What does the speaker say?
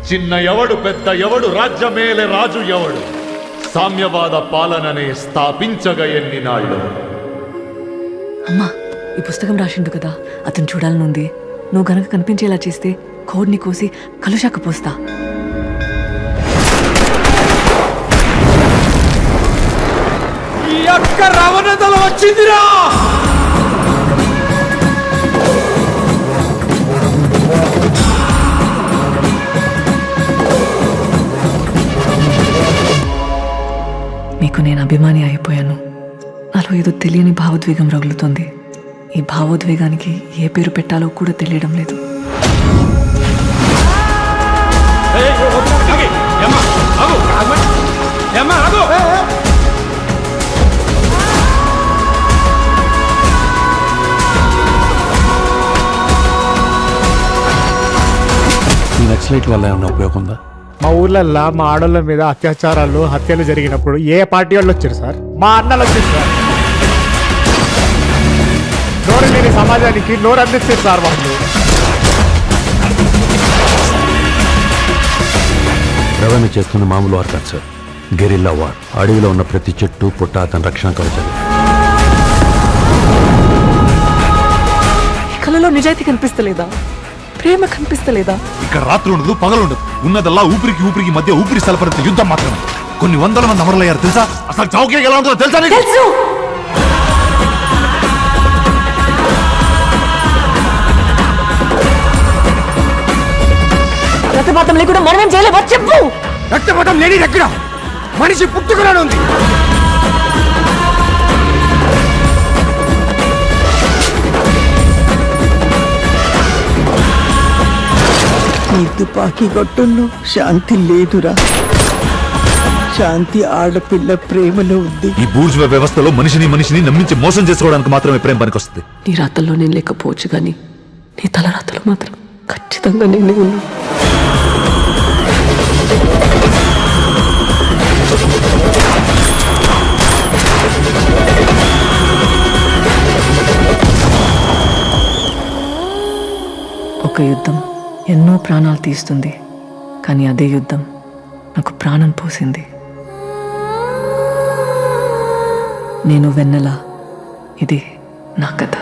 చిన్న ఎవడు పెద్ద ఎవడు రాజ్యమేలే రాజు ఎవడు సామ్యవాద పాలననే స్థాపించగ ఎన్ని నాళ్ళు. అమ్మా, ఈ పుస్తకం రాసిండు కదా, అతను చూడాలనుంది. నువ్వు గనక కనిపించేలా చేస్తే కోడిని కోసి కలుషాక పోస్తా. ఈ అక్క రవణతల వచ్చిందిరా. నీకు నేను అభిమాని అయిపోయాను. నాలో ఏదో తెలియని భావోద్వేగం రగులుతోంది. ఈ భావోద్వేగానికి ఏ పేరు పెట్టాలో కూడా తెలియడం లేదు. ఈ నక్సలైట్ వల్ల ఏమన్నా ఉపయోగం ఉందా? మా ఊర్లల్లో మా ఆడోళ్ళ మీద అత్యాచారాలు హత్యలు జరిగినప్పుడు ఏ పార్టీ వాళ్ళు వచ్చారు సార్? మా అన్నలు వచ్చారు సార్. నోరు లేని సమాజానికి నోరు అందిస్తారు సార్ వాళ్ళు. రవాణ చేస్తున్న మామూలు వార్ కాదు సార్, గెరిల్లా వార్. అడవిలో ఉన్న ప్రతి చెట్టు పుట్ట అతని రక్షణ కవచాలు. ఈ కళలో నిజాయితీ కనిపిస్తలేదా? ప్రేమ కనిపిస్తలేదా? ఇక్కడ రాత్రి ఉండదు, పగలు ఉండదు. ఉన్నదల్లా ఊపిరికి మధ్య ఊపిరి సలపరిత యుద్ధం మాత్రమే. కొన్ని వందల మంది అమరులయ్యారు తెలుసా? అసలు చౌకే ఎలా ఉంటుందో తెలుసా? తెలుసు. రక్తపాతం లేకుండా మనమేం చేయలేమో చెప్పు. రక్తపాతం లేని ఎక్కడ మనిషి పుట్టుకున్నాడు ఉంది. ఈ తుపాకీ కొట్టుల్లో శాంతి లేదురా. శాంతి ఆడపిల్ల ప్రేమలో ఉంది. ఈ బూర్జువా వ్యవస్థలో మనిషిని నమ్మించి మోసం చేసుకోవడానికి మాత్రమే ప్రేమ పనికొస్తుంది. నీ రాతల్లో నేను లేకపోవచ్చు, కానీ నీ తల రాతలో మాత్రం ఖచ్చితంగా నేనే ఉన్నా. ఒక యుద్ధం ఎన్నో ప్రాణాలు తీస్తుంది, కానీ అదే యుద్ధం నాకు ప్రాణం పోసింది. నేను వెన్నెల, ఇది నా కథ.